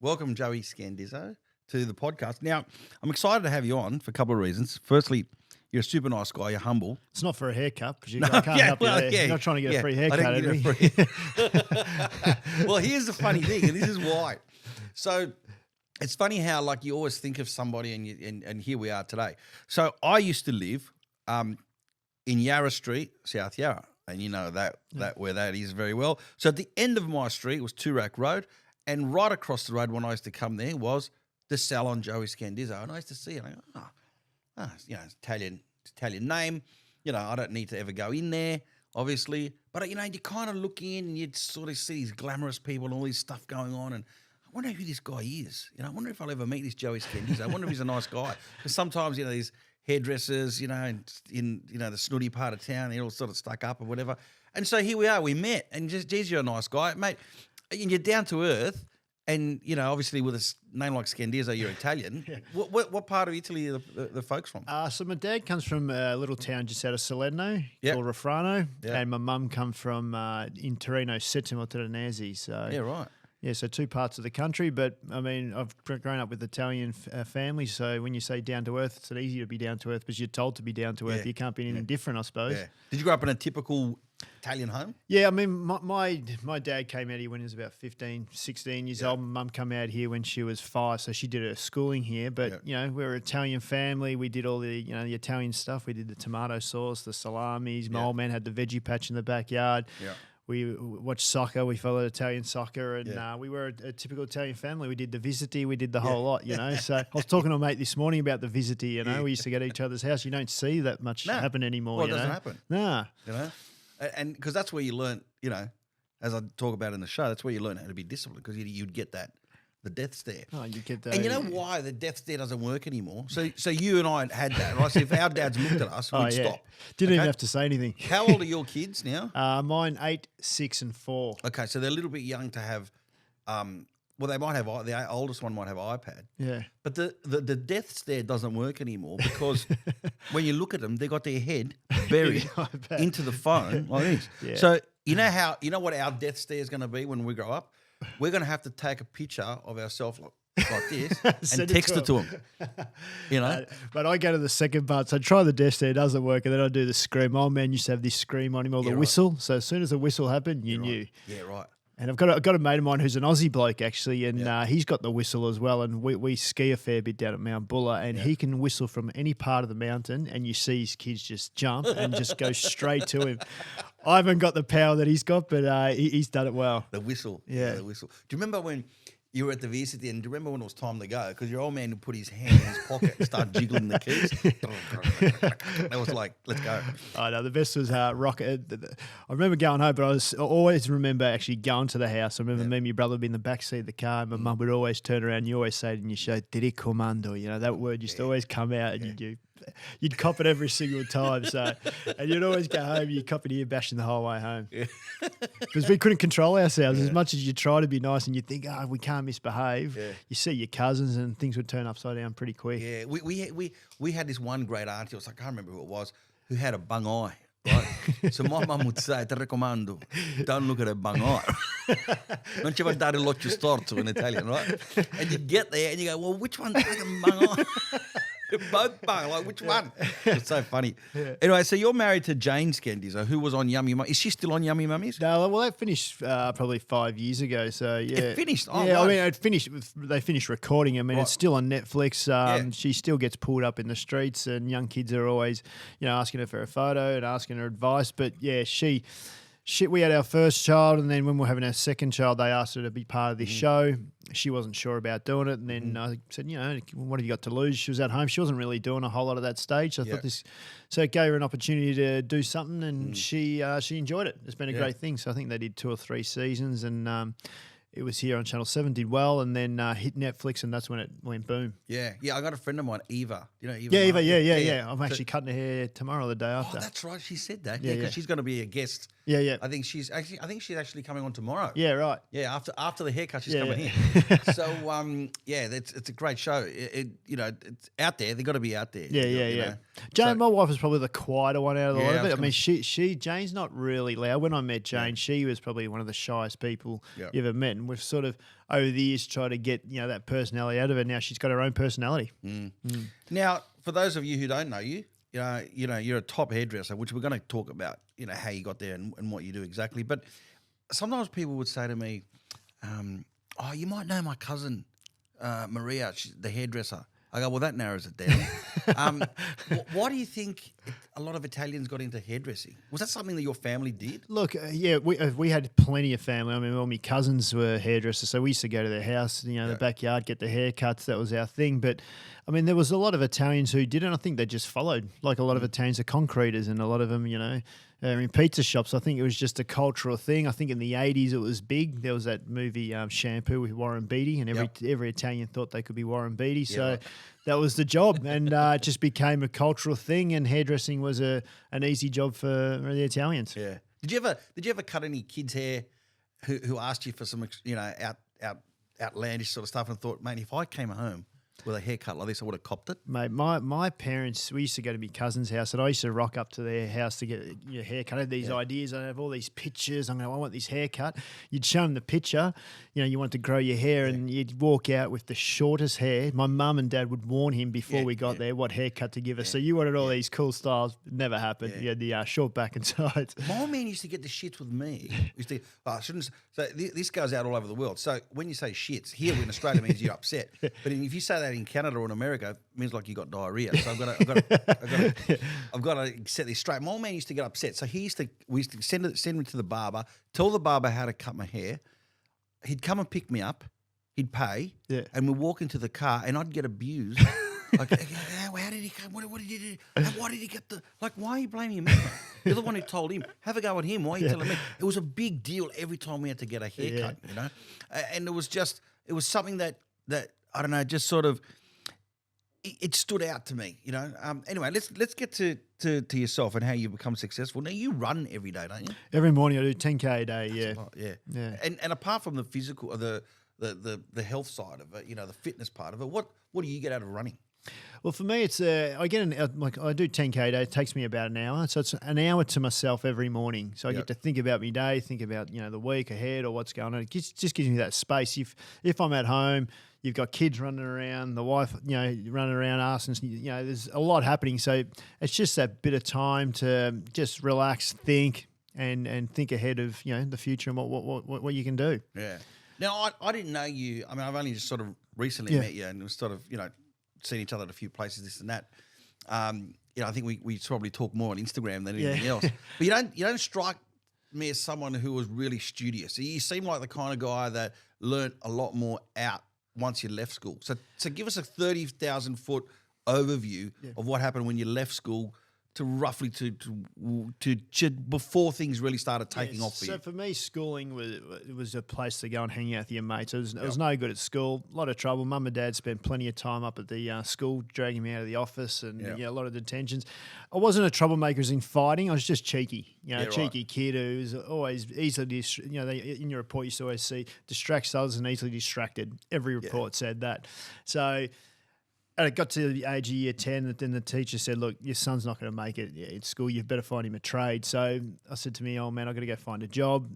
Welcome, Joey Scandizzo, to the podcast. Now, I'm excited to have you on for a couple of reasons. Firstly, you're a super nice guy. You're humble. It's not for a haircut because I can't help you there. You're not trying to get a free haircut, I didn't get a free. Well, here's the funny thing, and this is why. So it's funny how, like, you always think of somebody, and here we are today. So I used to live in Yarra Street, South Yarra, and you know that where that is very well. So at the end of my street was Toorak Road, and right across the road when I used to come there was the salon Joey Scandizzo, and I used to see it. And I go, you know, Italian name. You know, I don't need to ever go in there, obviously. But, you know, you kind of look in and you'd sort of see these glamorous people and all this stuff going on. And I wonder who this guy is. You know, I wonder if I'll ever meet this Joey Scandizzo. I wonder if he's a nice guy. Because sometimes, you know, these hairdressers, you know, in you know, the snooty part of town, they're all sort of stuck up or whatever. And so here we are, we met. And just, geez, you're a nice guy. Mate, and you're down to earth. And, you know, obviously with a name like Scandizzo, you're Italian. Yeah. What part of Italy are the folks from? So my dad comes from a little town just out of Salerno called Rafrano. Yep. And my mum come from, in Torino, Settimo Torinese. So, yeah, right. Yeah, so two parts of the country. But, I mean, I've grown up with Italian family. So when you say down to earth, it's easy to be down to earth because you're told to be down to earth. Yeah. You can't be anything different, I suppose. Yeah. Did you grow up in a typical Italian home? Yeah, I mean, my dad came out here when he was about 15, 16 years old. My mum came out here when she was 5, so she did her schooling here. But, you know, we're an Italian family. We did all the, you know, the Italian stuff. We did the tomato sauce, the salamis. My old man had the veggie patch in the backyard. Yeah. We watched soccer. We followed Italian soccer, and we were a typical Italian family. We did the visiti. We did the whole lot, you know. So I was talking to a mate this morning about the visiti, you know. We used to go to each other's house. You don't see that much happen anymore, well, it doesn't happen. Nah. You know? And because that's where you learn, you know, as I talk about in the show, that's where you learn how to be disciplined because you'd get that, the death stare. Oh, you get that. And you know why the death stare doesn't work anymore? So you and I had that, right? So if our dads looked at us, we'd stop. Didn't even have to say anything. How old are your kids now? Mine 8, 6 and 4. Okay, so they're a little bit young to have, well, they might have, the oldest one might have iPad. Yeah. But the death stare doesn't work anymore because when you look at them, they got their head buried into the phone like this. Yeah. So you know what our death stare is going to be when we grow up? We're going to have to take a picture of ourselves like this and text it to them. You know? But I go to the second part. So I try the death stare, it doesn't work, and then I do the scream. My old man used to have this scream on him or the whistle. So as soon as the whistle happened, you knew. Yeah, right. And I've got a mate of mine who's an Aussie bloke actually, and he's got the whistle as well. And we ski a fair bit down at Mount Buller, and he can whistle from any part of the mountain, and you see his kids just jump and just go straight to him. I haven't got the power that he's got, but he's done it well. The whistle, the whistle. Do you remember when you were at the VCT, and do you remember when it was time to go? Because your old man would put his hand in his pocket and start jiggling the keys. That was like, let's go. I know, the best was rocket. I remember going home, but I always remember actually going to the house. I remember me and my brother would be in the back seat of the car, and my mum would always turn around. You always say it in your show, telecomando. You know, that word used to always come out, and you'd cop it every single time. So, and you'd always go home, you'd cop it ear bashing the whole way home. Because we couldn't control ourselves. As much as you try to be nice and you think, we can't misbehave, you see your cousins and things would turn upside down pretty quick. Yeah, we had this one great auntie, I can't remember who it was, who had a bung eye. Right? So my mum would say, te raccomando, don't look at a bung eye. Non ci va dare l'occhio storto in Italian, right? And you get there and you go, well, which one's like a bung eye? Both bung, like which one? It's so funny. Yeah. Anyway, so you're married to Jane Scandizzo, who was on Yummy Mummies. Is she still on Yummy Mummies? No, well, that finished probably 5 years ago. So yeah, it finished. Oh, yeah, right. I mean, it finished. They finished recording. I mean, it's still on Netflix. She still gets pulled up in the streets, and young kids are always, you know, asking her for a photo and asking her advice. But yeah, we had our first child, and then when we were having our second child, they asked her to be part of this show. She wasn't sure about doing it, and then I said, you know, what have you got to lose? She was at home. She wasn't really doing a whole lot at that stage. So I thought so it gave her an opportunity to do something, and she enjoyed it. It's been a great thing. So I think they did 2 or 3 seasons, and it was here on Channel 7, did well, and then hit Netflix, and that's when it went boom. Yeah, I got a friend of mine, Eva. You know Eva? Yeah, Eva, yeah. I'm actually cutting her hair tomorrow or the day after. Oh, that's right. She said that. Yeah, because she's going to be a guest. Yeah. I think she's actually coming on tomorrow. Yeah, right. Yeah, after the haircut, she's coming here. So, it's a great show. You know, it's out there. They've got to be out there. Yeah. Jane, my wife, is probably the quieter one out of the lot of it. I mean, Jane's not really loud. When I met Jane, she was probably one of the shyest people you ever met. And we've sort of over the years tried to get that personality out of her. Now she's got her own personality. Now, for those of you who don't know you, you're a top hairdresser, which we're going to talk about. How you got there and what you do exactly. But sometimes people would say to me, "Oh, you might know my cousin Maria, she's the hairdresser." I go, well, that narrows it down. Why do you think a lot of Italians got into hairdressing? Was that something that your family did? Look, we had plenty of family. I mean, all my cousins were hairdressers, so we used to go to their house, the backyard, get the haircuts. That was our thing. But, I mean, there was a lot of Italians who didn't. I think they just followed. Like a lot of Italians are concreters and a lot of them, in pizza shops. I think it was just a cultural thing. I think in the 80s it was big. There was that movie Shampoo with Warren Beatty, and every Italian thought they could be Warren Beatty. So that was the job, and it just became a cultural thing. And hairdressing was an easy job for the Italians. Yeah. Did you ever cut any kids' hair who asked you for some outlandish sort of stuff and thought, mate, if I came home with a haircut like this, I would have copped it? Mate, my parents, we used to go to my cousin's house, and I used to rock up to their house to get your haircut. I had these ideas. I have all these pictures. I want this haircut. You'd show them the picture. You want to grow your hair, and you'd walk out with the shortest hair. My mum and dad would warn him before we got there what haircut to give us. So you wanted all these cool styles. Never happened. You had the short back and sides. My man used to get the shits with me. So this goes out all over the world. So when you say shits, here in Australia means you're upset. But if you say that in Canada or in America, it means like you got diarrhea. So I've got to set this straight. My old man used to get upset. So we used to send him to the barber, tell the barber how to cut my hair. He'd come and pick me up. He'd pay. Yeah. And we'd walk into the car and I'd get abused. Like, how did he come? What did he do? Why did he get why are you blaming me? You're the one who told him. Have a go at him. Why are you telling me? It was a big deal every time we had to get a haircut, And it was something that I don't know, just sort of, it stood out to me, Anyway, let's get to yourself and how you become successful. Now, you run every day, don't you? Every morning I do 10K a day, yeah. And apart from the physical, the health side of it, the fitness part of it, what do you get out of running? Well, for me, it's I do 10K a day. It takes me about an hour, so it's an hour to myself every morning. So I get to think about my day, think about the week ahead or what's going on. It just gives me that space. If I'm at home, you've got kids running around, the wife running around asking, there's a lot happening. So it's just that bit of time to just relax, think, and think ahead of the future and what you can do. Yeah. Now I didn't know you. I mean, I've only just sort of recently met you, and was sort of seen each other at a few places, this and that. I think we probably talk more on Instagram than anything else. But you don't strike me as someone who was really studious. You seem like the kind of guy that learnt a lot more out once you left school. So give us a 30,000 foot overview of what happened when you left school to roughly to before things really started taking off for you. So for me, schooling was a place to go and hang out with your mates. It was no good at school. A lot of trouble. Mum and Dad spent plenty of time up at the school, dragging me out of the office, and a lot of detentions. I wasn't a troublemaker in fighting. I was just cheeky. Cheeky kid who was always easily. In your report, you used to always see distracts others and easily distracted. Every report said that. So. And it got to the age of year 10, and then the teacher said, look, your son's not going to make it at school. You better find him a trade. So I said to me, oh, man, I've got to go find a job.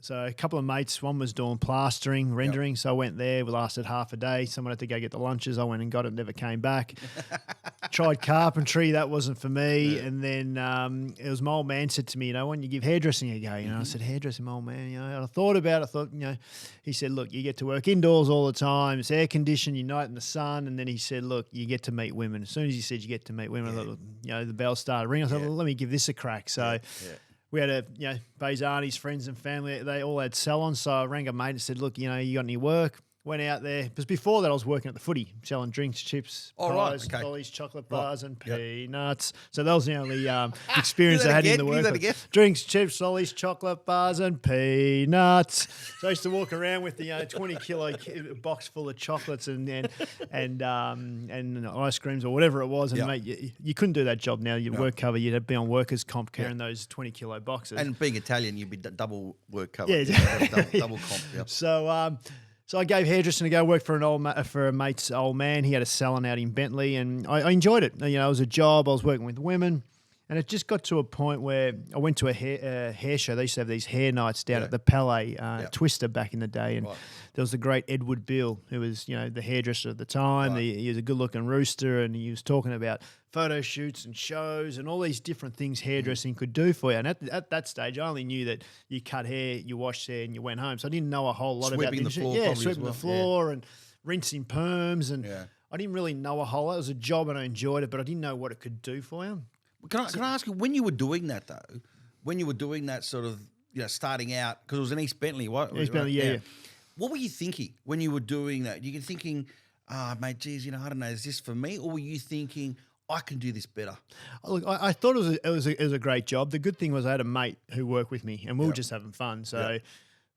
So a couple of mates, one was doing plastering, rendering. So I went there. We lasted half a day. Someone had to go get the lunches. I went and got it, never came back. Tried carpentry. That wasn't for me. Yeah. And then it was my old man said to me, why don't you give hairdressing a go? I said, hairdressing, my old man. And I thought about it. He said, look, you get to work indoors all the time. It's air conditioned. You're not in the sun. And then he said, look, you get to meet women. As soon as he said you get to meet women, I thought, the bell started ringing. I thought, well, let me give this a crack. So we had Bazani's friends and family, they all had salons. So I rang a mate and said, look, you got any work? Went out there. Because before that, I was working at the footy, selling drinks, chips, pies, lollies, chocolate bars, and peanuts. So that was the only experience I had in the work. Drinks, chips, lollies, chocolate bars, and peanuts. So I used to walk around with the 20-kilo box full of chocolates and ice creams or whatever it was. And mate, you couldn't do that job now. Your work cover, you'd be on workers' comp carrying those 20-kilo boxes. And being Italian, you'd be double work cover. Yeah, double comp. Yep. So I gave hairdressing to go work for a mate's old man. He had a salon out in Bentley, and I enjoyed it. It was a job. I was working with women, And it just got to a point where I went to a hair show. They used to have these hair nights down at the Palais Twister back in the day. And there was the great Edward Bill, who was, the hairdresser at the time. He was a good-looking rooster, and he was talking about photo shoots and shows and all these different things hairdressing could do for you. And at that stage, I only knew that you cut hair, you washed hair, and you went home. So I didn't know a whole lot about the floor. Yeah, sweeping the floor and rinsing perms. And I didn't really know a whole lot. It was a job and I enjoyed it, but I didn't know what it could do for you. Can I ask you, when you were doing that though, when you were doing that sort of, starting out, because it was in East Bentley, what? East Bentley, yeah. What were you thinking when you were doing that? You were thinking, mate, geez, I don't know, is this for me? Or were you thinking, I can do this better? Look, I thought it was a great job. The good thing was I had a mate who worked with me, and we were just having fun. So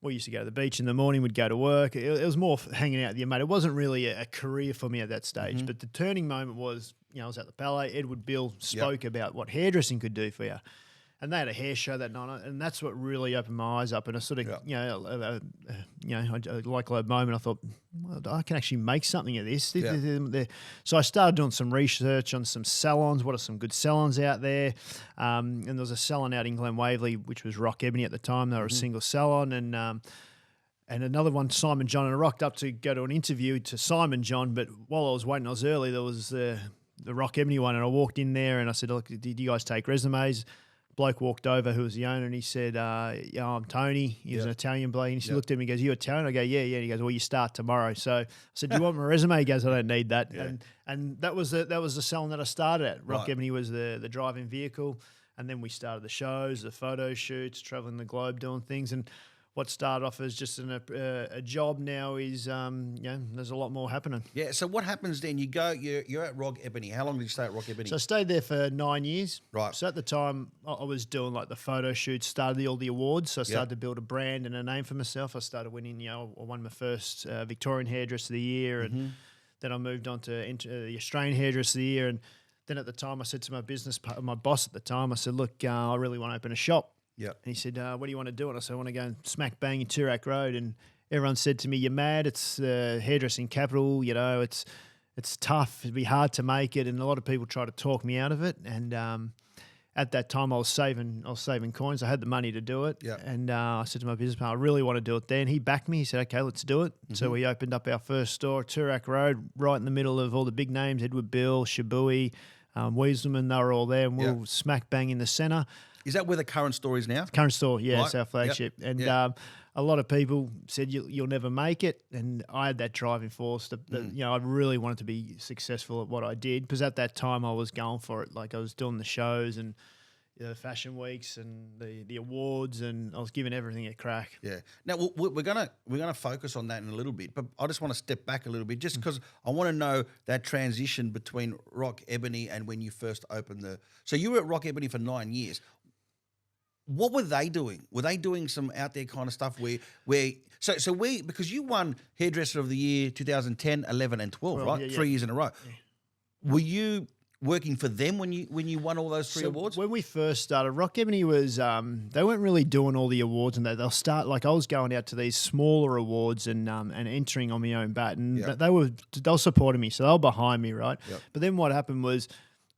we used to go to the beach in the morning, we'd go to work. It was more hanging out with your mate. It wasn't really a career for me at that stage. But the turning moment was, I was at the Palais. Edward Bill spoke about what hairdressing could do for you. And they had a hair show that night, and that's what really opened my eyes up. And I sort of, a light bulb moment. I thought, well, I can actually make something of this. So I started doing some research on some salons. What are some good salons out there? And there was a salon out in Glen Waverley, which was Rock Ebony at the time. They were a single salon, and another one, Simon John. And I rocked up to go to an interview to Simon John, but while I was waiting, I was early. There was the Rock Ebony one, and I walked in there, and I said, "Look, did you guys take resumes?" Bloke walked over who was the owner, and he said, I'm Tony. He was an Italian bloke. And he looked at me and goes, you Italian? I go, yeah. And he goes, well, you start tomorrow. So I said, do you want my resume? He goes, I don't need that. And that was the salon that I started at. Rock Ebony was the driving vehicle. And then we started the shows, the photo shoots, traveling the globe, doing things. And what started off as just a job now is, there's a lot more happening. Yeah. So what happens then? You go, you're at Rock Ebony. How long did you stay at Rock Ebony? So I stayed there for 9 years. Right. So at the time, I was doing like the photo shoots, started all the awards. So I started to build a brand and a name for myself. I started winning, I won my first Victorian Hairdresser of the Year. And then I moved on to the Australian Hairdresser of the Year. And then at the time, I said to my boss at the time, I said, look, I really want to open a shop. Yeah. And he said, what do you want to do? And I said, I want to go and smack bang in Toorak Road. And everyone said to me, you're mad. It's the hairdressing capital. It's tough. It'd be hard to make it. And a lot of people try to talk me out of it. And at that time, I was saving coins. I had the money to do it. Yeah. And I said to my business partner, I really want to do it there. And he backed me. He said, okay, let's do it. So we opened up our first store, Toorak Road, right in the middle of all the big names, Edward Bill, Shabui, Weaselman, they were all there. And we were smack bang in the centre. Is that where the current store is now? Current store, yeah, right. It's our flagship. Yep. And a lot of people said you'll never make it, and I had that driving force. I really wanted to be successful at what I did, because at that time I was going for it. Like I was doing the shows and the fashion weeks and the awards, and I was giving everything a crack. Yeah. Now we're gonna focus on that in a little bit, but I just want to step back a little bit, just because I want to know that transition between Rock Ebony and when you first opened So you were at Rock Ebony for 9 years. What were they doing? Were they doing some out there kind of stuff because you won Hairdresser of the Year 2010, 11 and 12, right? Yeah. 3 years in a row. Yeah. Were you working for them when you won all those three awards? When we first started, Rock Ebony was they weren't really doing all the awards, and they'll start like I was going out to these smaller awards and entering on my own bat, and they were supporting me, so they were behind me, right? Yep. But then what happened was,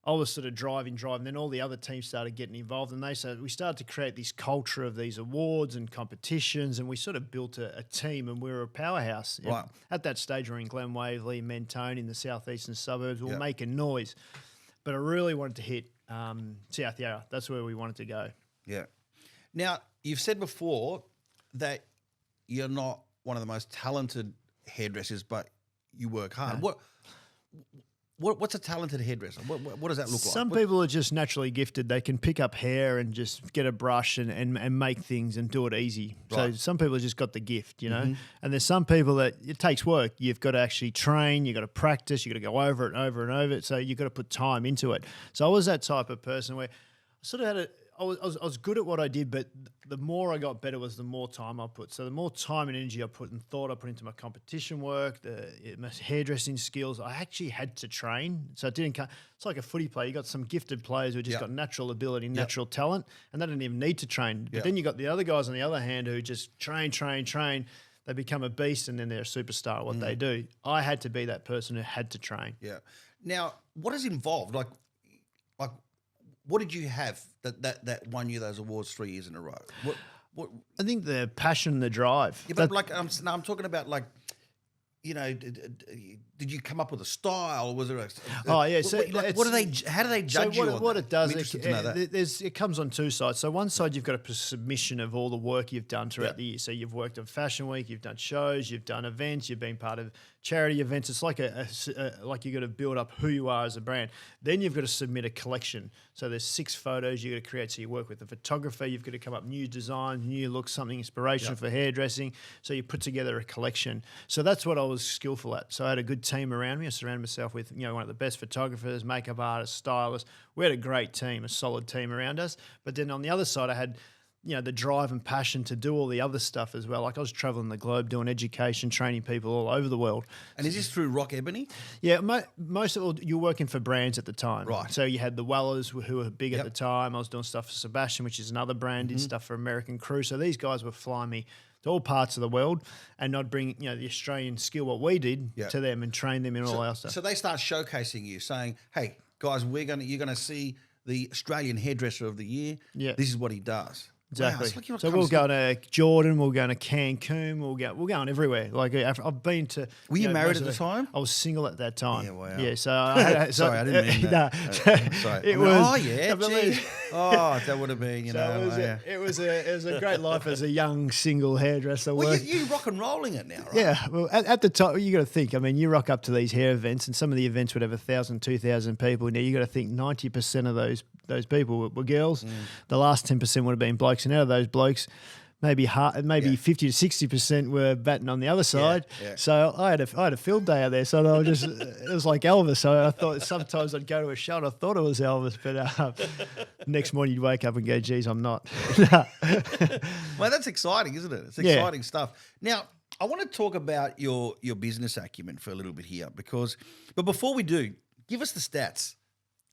I was sort of driving, then all the other teams started getting involved, and we started to create this culture of these awards and competitions, and we sort of built a team, and we were a powerhouse. Right. At that stage, we were in Glen Waverley, Mentone, in the southeastern suburbs. We were making noise, but I really wanted to hit South Yarra. That's where we wanted to go. Yeah. Now, you've said before that you're not one of the most talented hairdressers, but you work hard. No. What's a talented hairdresser? What does that look like? Some people are just naturally gifted. They can pick up hair and just get a brush and make things and do it easy. Right. So some people have just got the gift, And there's some people that it takes work. You've got to actually train. You've got to practice. You've got to go over it and over and over it. So you've got to put time into it. So I was that type of person where I sort of I was good at what I did, but the more I got better was the more time I put. So the more time and energy I put and thought I put into my competition work, my hairdressing skills, I actually had to train. So it didn't come. It's like a footy player. You got some gifted players who just got natural ability, natural talent, and they didn't even need to train. But then you got the other guys on the other hand who just train. They become a beast, and then they're a superstar at what they do. I had to be that person who had to train. Yeah. Now, what is involved? Like what did you have that won you those awards 3 years in a row? What? I think the passion, the drive. Yeah, but like I'm talking about like, you know, did you come up with a style? Was there a? Oh yeah. So what do they? How do they judge you? What it does, it it comes on two sides. So one side, you've got a submission of all the work you've done throughout the year. So you've worked on Fashion Week, you've done shows, you've done events, you've been part of charity events. It's like like you got to build up who you are as a brand. Then you've got to submit a collection. So there's 6 photos you got to create. So you work with a photographer. You've got to come up new designs, new looks, something inspirational for hairdressing. So you put together a collection. So that's what I was skillful at. So I had a good team around me. I surrounded myself with one of the best photographers, makeup artists, stylists. We had a great team, a solid team around us. But then on the other side, I had the drive and passion to do all the other stuff as well. Like I was traveling the globe doing education, training people all over the world. And is this through Rock Ebony? Yeah, most of all, you're working for brands at the time. Right. So you had the Wellers who were big at the time. I was doing stuff for Sebastian, which is another brand, did stuff for American Crew. So these guys were flying me to all parts of the world, and I'd bring the Australian skill, what we did, to them and train them in all our stuff. So they start showcasing you, saying, hey, guys, you're going to see the Australian hairdresser of the year. Yeah. This is what he does. Exactly. Wow, like so we'll go to Jordan, we'll go to Cancun, we're going everywhere. Like I've been to. Were you married at the time? I was single at that time. Yeah, wow. Yeah, so I had, sorry, I didn't mean that. Sorry. It was. Oh yeah, geez. Oh, that would have been, It was a great life as a young single hairdresser. Well, you're rock and rolling it now, right? Yeah. Well, at the time, you got to think. I mean, you rock up to these hair events, and some of the events would have 1,000, 2,000 people. Now you got to think 90% of those people were girls. The last 10% would have been blokes, and out of those blokes, maybe 50 to 60% were batting on the other side. Yeah, yeah. So I had a field day out there. So I was it was like Elvis. So I thought sometimes I'd go to a show and I thought it was Elvis, but next morning you'd wake up and go, geez, I'm not. Well, that's exciting, isn't it? It's exciting stuff. Now, I want to talk about your business acumen for a little bit here but before we do, give us the stats.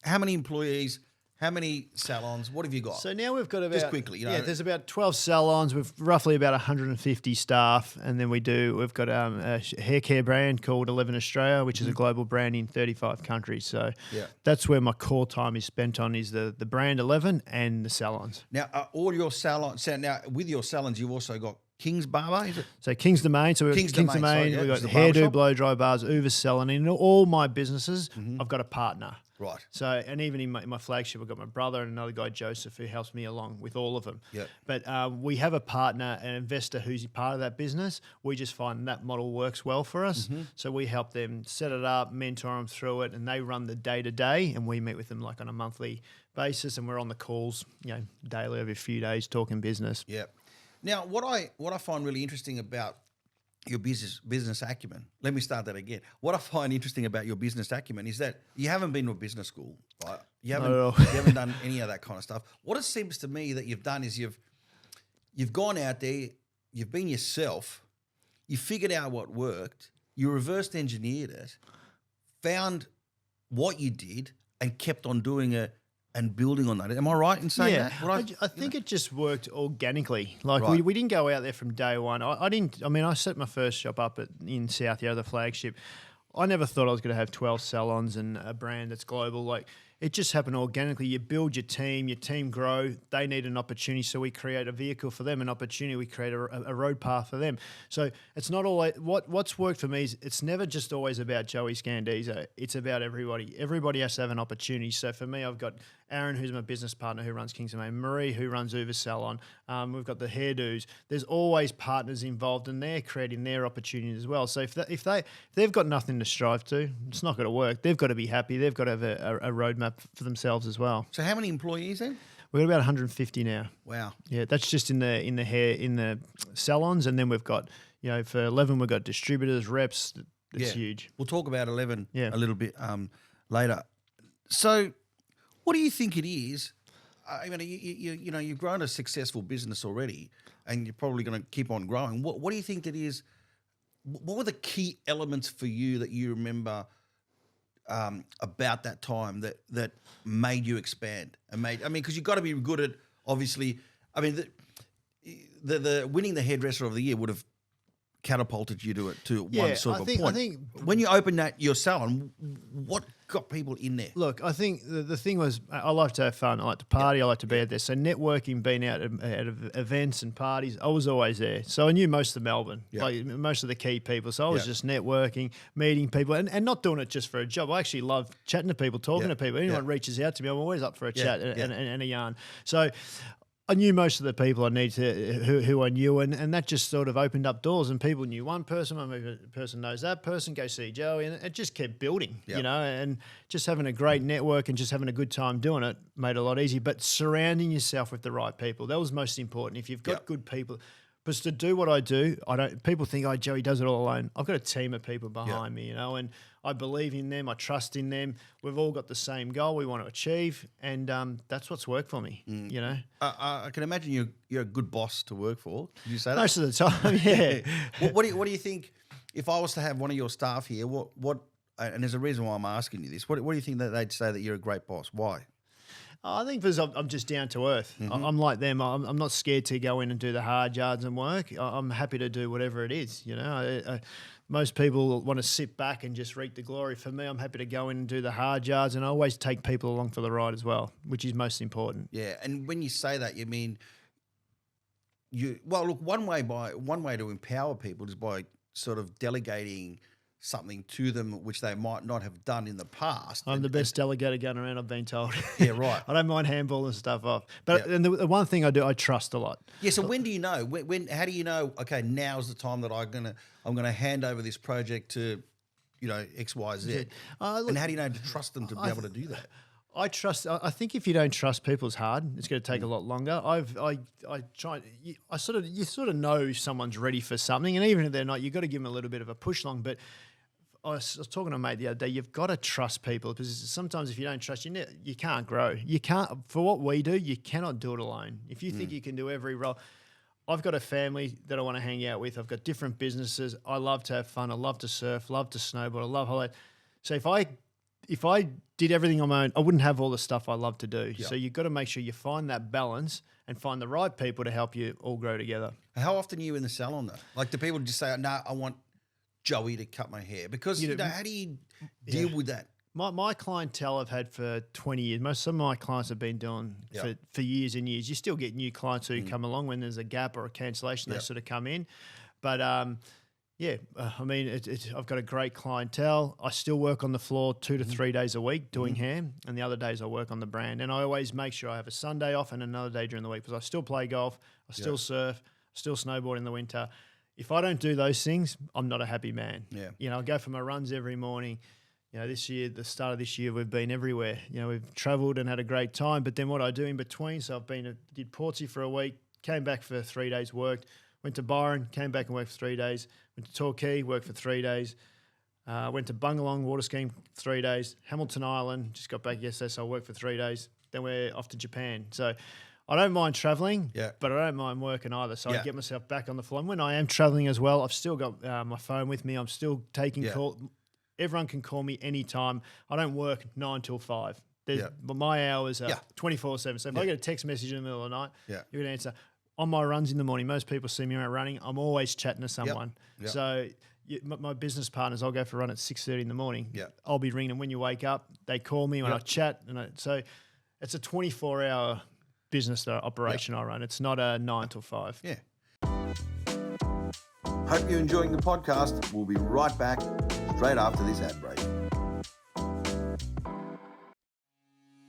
How many employees? How many salons? What have you got? So now we've got about... Just quickly, there's about 12 salons with roughly about 150 staff. And then we've got a hair care brand called 11 Australia, which is a global brand in 35 countries. So that's where my core time is spent on, is the brand 11 and the salons. Now, all your salons... Now, with your salons, you've also got King's Barber, is it? So King's Domain. So King's Domain. We've got hairdo, blow dry bars, Uber Salon. In all my businesses, I've got a partner. Right. So, and even in my flagship, I've got my brother and another guy, Joseph, who helps me along with all of them. Yep. But we have a partner, an investor who's part of that business. We just find that model works well for us. So we help them set it up, mentor them through it, and they run the day-to-day, and we meet with them like on a monthly basis, and we're on the calls, daily every few days talking business. Yeah. Now, what I find really interesting about your business acumen. Let me start that again. What I find interesting about your business acumen is that you haven't been to a business school, right? You haven't done any of that kind of stuff. What it seems to me that you've done is you've gone out there, you've been yourself, you figured out what worked, you reversed engineered it, found what you did, and kept on doing it and building on that. Am I right in saying that? I think it just worked organically. Like we didn't go out there from day one. I set my first shop up in South Yarra, the flagship. I never thought I was going to have 12 salons and a brand that's global. Like, it just happened organically. You build your team grow. They need an opportunity, so we create a vehicle for them, an opportunity. We create a road path for them. So it's not always what's worked for me is it's never just always about Joey Scandizzo. It's about everybody. Everybody has to have an opportunity. So for me, I've got Aaron, who's my business partner, who runs King's Domain, Marie, who runs Uber Salon. We've got the hairdos. There's always partners involved, and they're creating their opportunities as well. So if they've got nothing to strive to, it's not going to work. They've got to be happy. They've got to have a roadmap for themselves as well. So how many employees then? We've got about 150 now. Wow. Yeah, that's just in the salons, and then we've got for 11 we've got distributors, reps. It's huge. We'll talk about 11 a little bit later. So, what do you think it is? I mean, you've grown a successful business already, and you're probably going to keep on growing. What do you think that is? What were the key elements for you that you remember about that time that made you expand and because you've got to be good at, obviously. I mean, the winning the hairdresser of the year would have catapulted you to Yeah, one sort of a I point. think When you opened that your salon, what got people in there? Look, I think the thing was, I like to have fun. I like to party. I like to be out there. So networking, being out at events and parties, I was always there. So I knew most of Melbourne, like most of the key people. So I was just networking, meeting people, and not doing it just for a job. I actually love chatting to people, talking to people. Anyone reaches out to me, I'm always up for a chat and a yarn. So I knew most of the people I need to, who I knew, and that just sort of opened up doors. And people knew one person, one person knows that person. Go see Joey, and it just kept building, you know. And just having a great network and just having a good time doing it made it a lot easier. But surrounding yourself with the right people, that was most important. If you've got good people. Because to do what I do, people think, oh, Joey does it all alone. I've got a team of people behind me, you know, and I believe in them. I trust in them. We've all got the same goal we want to achieve, and that's what's worked for me, you know. I can imagine you're a good boss to work for. Did you say that? Most of the time, yeah. What do you think, if I was to have one of your staff here, what and there's a reason why I'm asking you this, what do you think that they'd say that you're a great boss? Why? I think because I'm just down to earth. I'm like them. I'm not scared to go in and do the hard yards and work. I'm happy to do whatever it is. You know, most people want to sit back and just reap the glory. For me, I'm happy to go in and do the hard yards, and I always take people along for the ride as well, which is most important. Yeah, and when you say that, you mean look, one way to empower people is by sort of delegating something to them which they might not have done in the past. I'm the best delegator going around, I've been told. Yeah, right. I don't mind handballing stuff off. But and the one thing I do, I trust a lot. Yeah, so when do you know? How do you know, okay, now's the time that I'm gonna hand over this project to, you know, X, Y, Z. And how do you know to trust them to be able to do that? I trust. I think if you don't trust people, it's hard. It's going to take a lot longer. You sort of know if someone's ready for something, and even if they're not, you've got to give them a little bit of a push along. But I was talking to a mate the other day. You've got to trust people, because sometimes if you don't trust, you can't grow. You can't. For what we do, you cannot do it alone. If you think you can do every role. I've got a family that I want to hang out with. I've got different businesses. I love to have fun. I love to surf, love to snowboard. I love holiday. So if I did everything on my own, I wouldn't have all the stuff I love to do. Yep. So you've got to make sure you find that balance and find the right people to help you all grow together. How often are you in the salon though? Like, do people just say, no, I want Joey to cut my hair? Because, you know, how do you deal with that? My clientele I've had for 20 years. Some of my clients have been doing for years and years. You still get new clients who come along when there's a gap or a cancellation. They sort of come in. But, I mean, I've got a great clientele. I still work on the floor 2 to 3 days a week doing hair, and the other days I work on the brand. And I always make sure I have a Sunday off and another day during the week, because I still play golf, I still surf, I still snowboard in the winter. If I don't do those things, I'm not a happy man. Yeah. You know, I go for my runs every morning. You know, this year, the start of this year, we've been everywhere. You know, we've travelled and had a great time. But then what I do in between, so did Portsea for a week, came back for 3 days, worked, went to Byron, came back and worked for 3 days, went to Torquay, worked for 3 days, went to Bungalong, water skiing, 3 days, Hamilton Island, just got back yesterday, so I worked for 3 days. Then we're off to Japan. So I don't mind travelling, but I don't mind working either. So I get myself back on the floor. And when I am travelling as well, I've still got my phone with me. I'm still taking calls. Everyone can call me anytime. I don't work 9 till 5. But my hours are 24/7. So if I get a text message in the middle of the night, you're going to answer. On my runs in the morning, most people see me out running. I'm always chatting to someone. So my business partners, I'll go for a run at 6:30 in the morning. I'll be ringing them when you wake up. They call me when I chat. So it's a 24-hour business operation I run. It's not a 9 till 5. Yeah. Hope you're enjoying the podcast. We'll be right back straight after this ad break.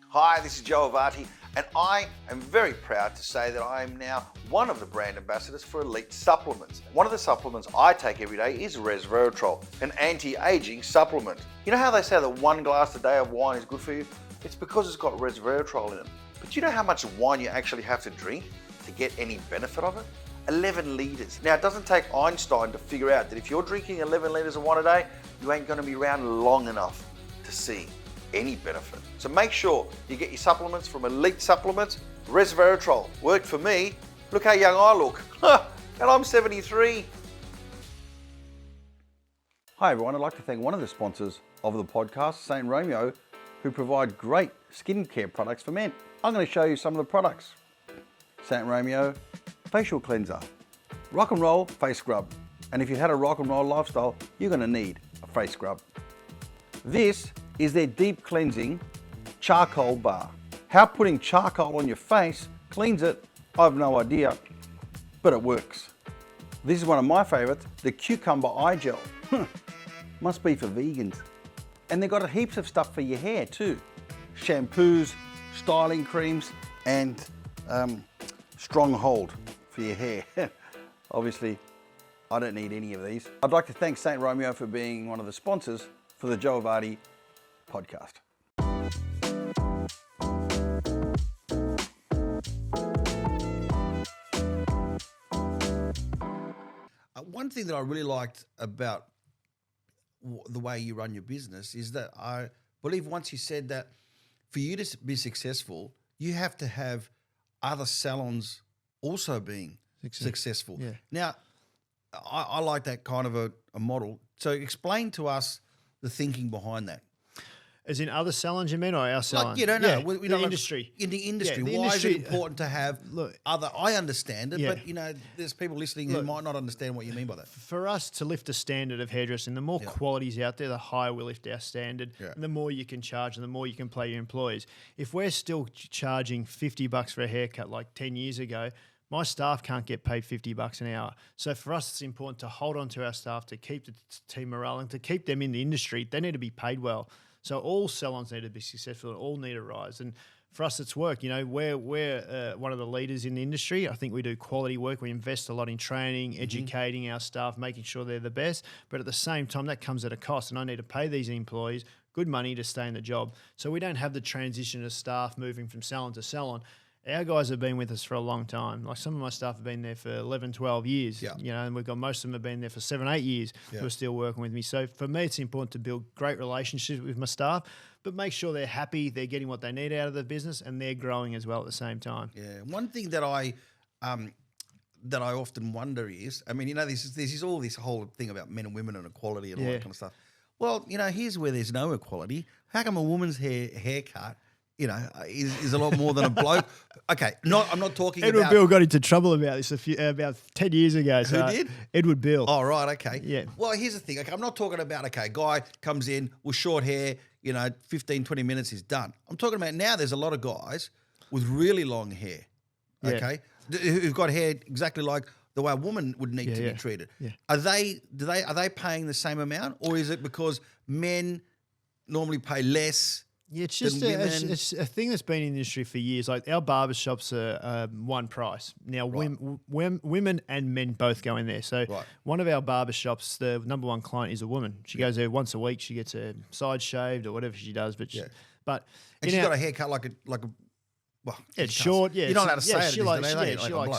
Hi, this is Joe Avati, and I am very proud to say that I am now one of the brand ambassadors for Elite Supplements. One of the supplements I take every day is resveratrol, an anti-aging supplement. You know how they say that 1 glass a day of wine is good for you? It's because it's got resveratrol in it. But do you know how much wine you actually have to drink to get any benefit of it? 11 litres. Now, it doesn't take Einstein to figure out that if you're drinking 11 litres of wine a day, you ain't going to be around long enough to see any benefit. So make sure you get your supplements from Elite Supplements. Resveratrol worked for me. Look how young I look. And I'm 73. Hi everyone, I'd like to thank one of the sponsors of the podcast, St. Romeo, who provide great skincare products for men. I'm going to show you some of the products. St. Romeo Facial Cleanser, Rock and Roll Face Scrub, And if you've had a rock and roll lifestyle, you're going to need a face scrub. This is their deep cleansing charcoal bar. How putting charcoal on your face cleans it, I've no idea, but it works. This is one of my favorites, the cucumber eye gel. Must be for vegans. And they've got heaps of stuff for your hair too. Shampoos, styling creams, and Stronghold for your hair. Obviously, I don't need any of these. I'd like to thank St. Romeo for being one of the sponsors for the Joe Vardy podcast. One thing that I really liked about the way you run your business is that I believe once you said that for you to be successful, you have to have other salons also being successful. Yeah. Now, I like that kind of a model. So explain to us the thinking behind that. As in other salons, you mean, or our salon? Like, you don't know. Yeah, We the don't industry. In the industry. Yeah, the Why industry, is it important to have other? I understand it, Yeah. but, there's people listening who might not understand what you mean by that. For us to lift the standard of hairdressing, the more quality's out there, the higher we lift our standard, and the more you can charge and the more you can pay your employees. If we're still charging $50 for a haircut like 10 years ago, my staff can't get paid $50 an hour. So for us, it's important to hold on to our staff, to keep the team morale and to keep them in the industry. They need to be paid well. So all salons need to be successful and all need to rise. And for us, it's work. We're one of the leaders in the industry. I think we do quality work. We invest a lot in training, educating our staff, making sure they're the best. But at the same time, that comes at a cost. And I need to pay these employees good money to stay in the job. So we don't have the transition of staff moving from salon to salon. Our guys have been with us for a long time. Like some of my staff have been there for 11, 12 years, and we've got most of them have been there for 7, 8 years who are still working with me. So for me, it's important to build great relationships with my staff, but make sure they're happy, they're getting what they need out of the business, and they're growing as well at the same time. Yeah. One thing that I often wonder is, there's all this whole thing about men and women and equality and all that kind of stuff. Well, here's where there's no equality. How come a woman's haircut is a lot more than a bloke? Okay, I'm not talking Edward about... Bill got into trouble about this about 10 years ago. Who did? Edward Bill. Oh, right, okay. Yeah. Well, here's the thing. Okay, I'm not talking about, guy comes in with short hair, 15, 20 minutes, he's done. I'm talking about now there's a lot of guys with really long hair, okay, who've got hair exactly like the way a woman would need to be treated. Yeah. Are they paying the same amount, or is it because men normally pay less? Yeah, it's just it's a thing that's been in the industry for years. Like our barbershops are one price. Now, women and men both go in there. So one of our barbershops, the number one client is a woman. She goes there once a week. She gets her side shaved or whatever she does. But she's got a haircut like a well, it's short. Yeah, you're not allowed to say it.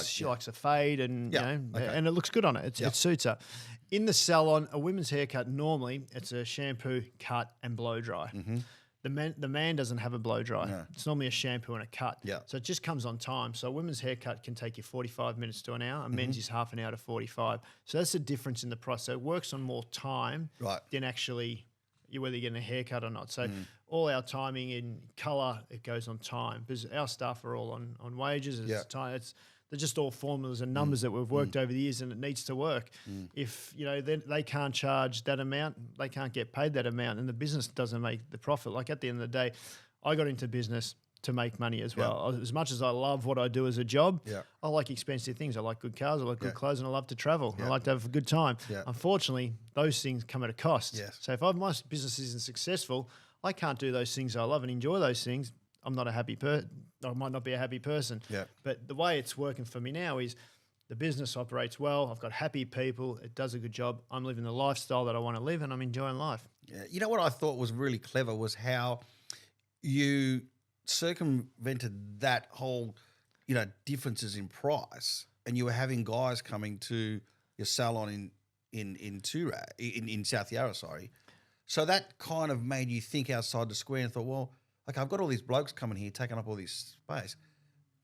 She likes a fade, and and it looks good on it. It suits her. In the salon, a women's haircut normally it's a shampoo, cut, and blow dry. Mm-hmm. The man doesn't have a blow dry. No. It's normally a shampoo and a cut. Yeah. So it just comes on time. So a women's haircut can take you 45 minutes to an hour. A men's is half an hour to 45. So that's the difference in the price. So it works on more time than actually whether you're getting a haircut or not. So all our timing in colour, it goes on time because our staff are all on wages. They're just all formulas and numbers that we've worked over the years, and it needs to work. If they can't charge that amount, they can't get paid that amount, and the business doesn't make the profit. Like at the end of the day, I got into business to make money as well. As much as I love what I do as a job, I like expensive things. I like good cars, I like good clothes, and I love to travel. I like to have a good time. Unfortunately, those things come at a cost. So if my business isn't successful, I can't do those things I love and enjoy those things. I'm not a happy person. I might not be a happy person. But the way it's working for me now is the business operates well. I've got happy people. It does a good job. I'm living the lifestyle that I want to live, and I'm enjoying life. Yeah. You know what I thought was really clever was how you circumvented that whole, differences in price, and you were having guys coming to your salon in South Yarra, sorry. So that kind of made you think outside the square and thought, well, okay, I've got all these blokes coming here taking up all this space,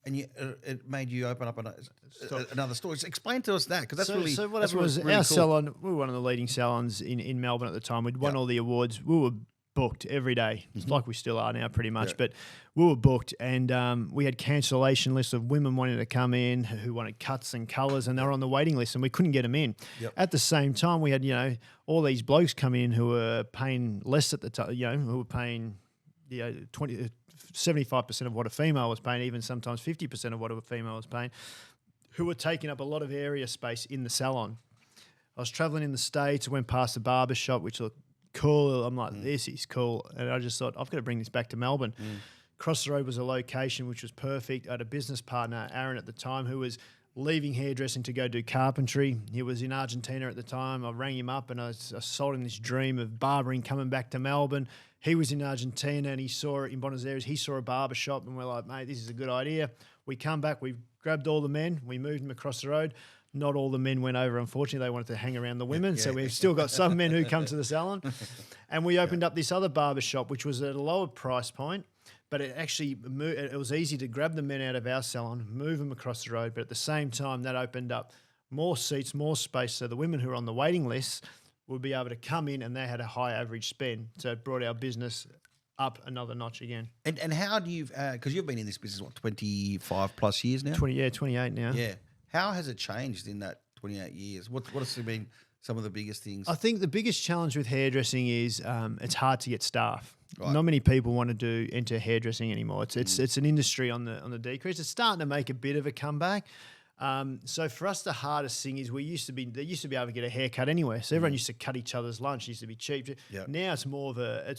and it made you open up another store. So explain to us that, because that's really our cool. salon. We were one of the leading salons in Melbourne at the time. We'd won all the awards. We were booked every day. It's like we still are now pretty much, but we were booked, and we had cancellation lists of women wanting to come in who wanted cuts and colours, and they were on the waiting list, and we couldn't get them in. At the same time, we had, all these blokes come in who were paying less at the time, who were paying 75% of what a female was paying, even sometimes 50% of what a female was paying, who were taking up a lot of area space in the salon. I was travelling in the States, I went past the barber shop, which looked cool. I'm like, this is cool. And I just thought, I've got to bring this back to Melbourne. Across the road was a location which was perfect. I had a business partner, Aaron, at the time, who was leaving hairdressing to go do carpentry. He was in Argentina at the time. I rang him up and I sold him this dream of barbering, coming back to Melbourne. He was in Argentina and he saw it in Buenos Aires. He saw a barber shop and we're like, mate, this is a good idea. We come back, we grabbed all the men, we moved them across the road. Not all the men went over, unfortunately. They wanted to hang around the women. So we've still got some men who come to the salon. And we opened up this other barber shop, which was at a lower price point, but it actually it was easy to grab the men out of our salon, move them across the road. But at the same time, that opened up more seats, more space. So the women who were on the waiting list would be able to come in and they had a high average spend. So it brought our business up another notch again. And how do you, because you've been in this business, what, 25 plus years now? 28 now. Yeah. How has it changed in that 28 years? What has been some of the biggest things? I think the biggest challenge with hairdressing is it's hard to get staff. Right. Not many people want to enter hairdressing anymore. It's an industry on the decrease. It's starting to make a bit of a comeback. So for us, the hardest thing is they used to be able to get a haircut anywhere. So everyone used to cut each other's lunch. It used to be cheap. Yep. Now it's more of a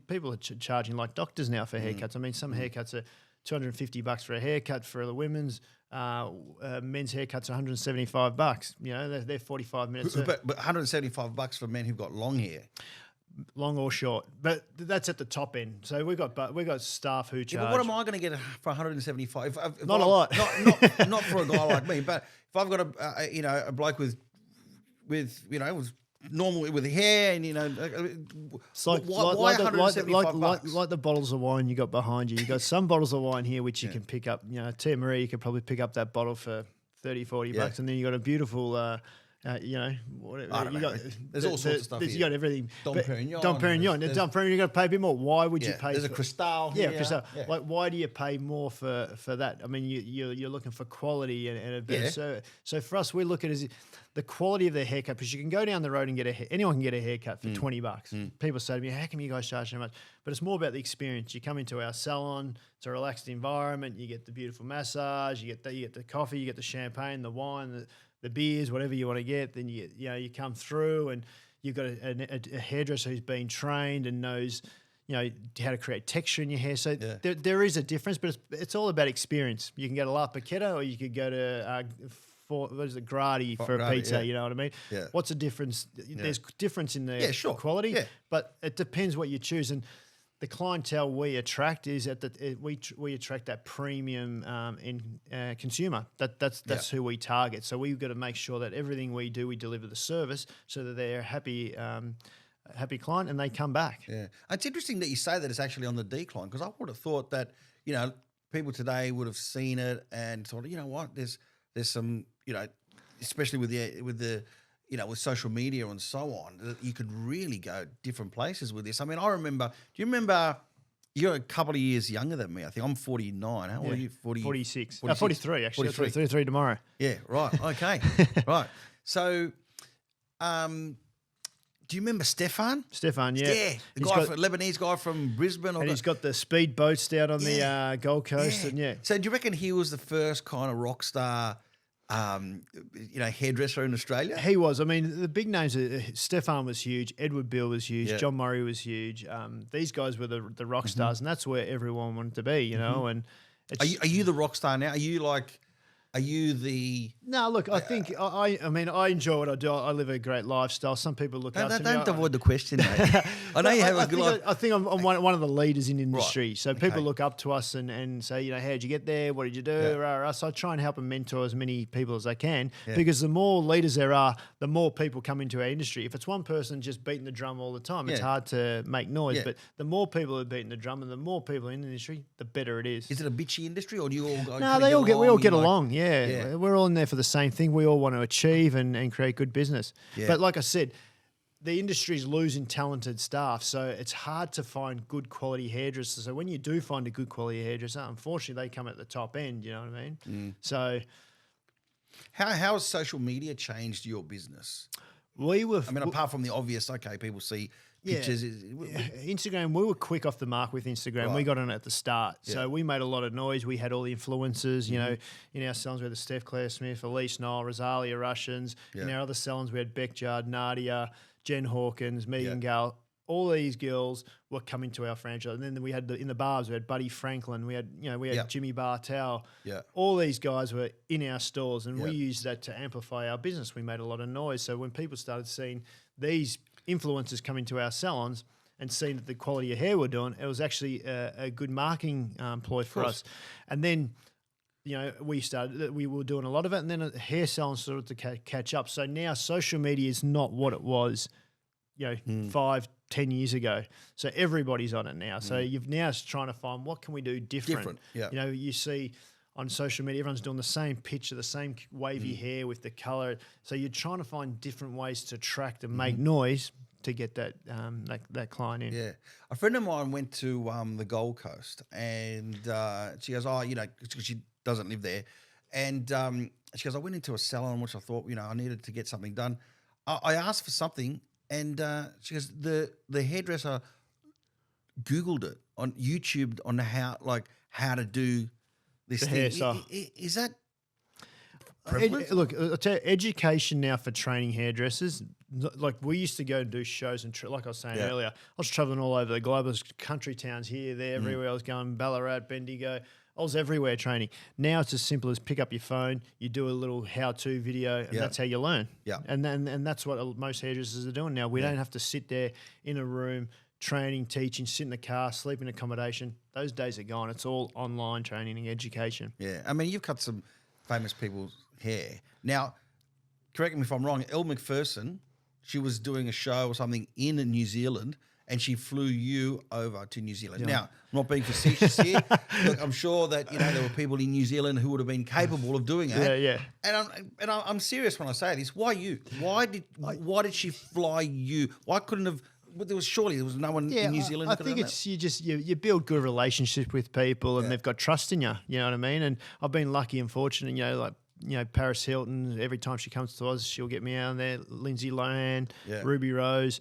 people are charging like doctors now for haircuts. I mean, some haircuts are $250 for a haircut. For the women's men's haircuts, $175. They're 45 minutes. But $175 for men who've got long hair. Long or short, but that's at the top end. So we got staff who charge. Yeah, but what am I going to get for 175? If Not a lot. Not for a guy like me. But if I've got a bloke with normal with hair and it's like, why $175? Like the bottles of wine you got behind you. You got some bottles of wine here which you can pick up. Tia Marie, you could probably pick up that bottle for $30-40, and then you got a beautiful. There's all sorts of stuff. You got everything. Dom Perignon. Dom Perignon. You got to pay a bit more. Why would you pay? There's a Cristal. Yeah, Cristal. Yeah. Like, why do you pay more for that? I mean, you're looking for quality and a better service. So for us, we look at it as the quality of their haircut, because you can go down the road and anyone can get a haircut for $20. People say to me, "How come you guys charge so much?" But it's more about the experience. You come into our salon, it's a relaxed environment. You get the beautiful massage. You get the coffee. You get the champagne, the wine, the beers, whatever you want to get. Then you come through and you've got a hairdresser who's been trained and knows how to create texture in your hair. So there is a difference, but it's all about experience. You can go to La Paquetta or you could go to Gradi for a pizza. You know what I mean? Yeah. What's the difference? There's difference in the quality, but it depends what you choose. And the clientele we attract is we attract that premium consumer. That's who we target. So we've got to make sure that everything we do, we deliver the service so that they're happy client and they come back. Yeah, it's interesting that you say that it's actually on the decline, because I would have thought that people today would have seen it and thought, what, there's some especially with the with social media and so on, that you could really go different places with this. I mean, do you remember, you're a couple of years younger than me, I think. I'm 49. How old are you? 46. 43, actually. 33 tomorrow. Yeah, right. Okay. Right. So, do you remember Stefan? Stefan, yeah. Yeah, Lebanese guy from Brisbane. And he's got the speed boats down on the Gold Coast. Yeah. And So do you reckon he was the first kind of rock star hairdresser in Australia? He was. I mean, the big names, Stefan was huge, Edward Bill was huge, John Murray was huge. These guys were the rock stars, and that's where everyone wanted to be, And are you the rock star now? Are you the... No, look, I think, I enjoy what I do. I live a great lifestyle. Some people look up to me. Don't avoid the question, mate. I know you have a good life. I think I'm one of the leaders in the industry. Right. So people look up to us and say, how'd you get there? What did you do? Yeah. So I try and help and mentor as many people as I can, because the more leaders there are, the more people come into our industry. If it's one person just beating the drum all the time, it's hard to make noise. But the more people are beating the drum and the more people in the industry, the better it is. Is it a bitchy industry, or do you all go? No, we all get along. Yeah, we're all in there for the same thing. We all want to achieve and create good business. Yeah. But like I said, the industry's losing talented staff, so it's hard to find good quality hairdressers. So when you do find a good quality hairdresser, unfortunately, they come at the top end. You know what I mean? So, how has social media changed your business? We were. I mean, apart from the obvious, okay, people see pictures. Instagram, we were quick off the mark with Instagram. Right. We got on at the start. Yeah. So we made a lot of noise. We had all the influencers, you know, in our salons we had the Steph Claire Smith, Elise Knoll, Rosalia Russians. In our other salons we had Beck Judd, Nadia, Jen Hawkins, Megan Gale. All these girls were coming to our franchise. And then we had in the barbs, we had Buddy Franklin, we had Jimmy Bartel. Yeah. All these guys were in our stores, and we used that to amplify our business. We made a lot of noise. So when people started seeing these influencers coming to our salons and seeing that the quality of hair we're doing, it was actually a good marketing ploy for us. And then, you know, we were doing a lot of it, and then hair salons started to catch up. So now social media is not what it was, you know, 5-10 years ago. So everybody's on it now. So you've now trying to find what can we do different. Yeah. You know, you see on social media, everyone's doing the same picture, the same wavy hair with the color. So you're trying to find different ways to attract and make noise to get that that client in. Yeah. A friend of mine went to the Gold Coast, and she goes, oh, you know, because she doesn't live there. And she goes, I went into a salon, which I thought, you know, I needed to get something done. I asked for something, and she goes, the hairdresser Googled it on YouTube on how to do this The thing. hairstyle. Is that prevalent? Look, I'll tell you, education now for training hairdressers, like we used to go and do shows, and like I was saying earlier, I was traveling all over the globe. I was country towns here, there, everywhere. I was going Ballarat, Bendigo. I was everywhere training. Now it's as simple as pick up your phone, you do a little how-to video, and that's how you learn. Yeah. And that's what most hairdressers are doing now. We don't have to sit there in a room training, teaching, sit in the car, sleep in accommodation. Those days are gone. It's all online training and education. Yeah. I mean, you've cut some famous people's hair. Now, correct me if I'm wrong, Elle McPherson, she was doing a show or something in New Zealand, and she flew you over to New Zealand. Now, I'm not being facetious here. Look, I'm sure that, you know, there were people in New Zealand who would have been capable of doing it. Yeah. And I'm serious when I say this. Why you? Why did she fly you? Why couldn't have? But there was no one in New Zealand. I think it's you build good relationships with people, and they've got trust in you. You know what I mean? And I've been lucky and fortunate. You know, Paris Hilton. Every time she comes to us, she'll get me out there. Lindsay Lohan, Ruby Rose.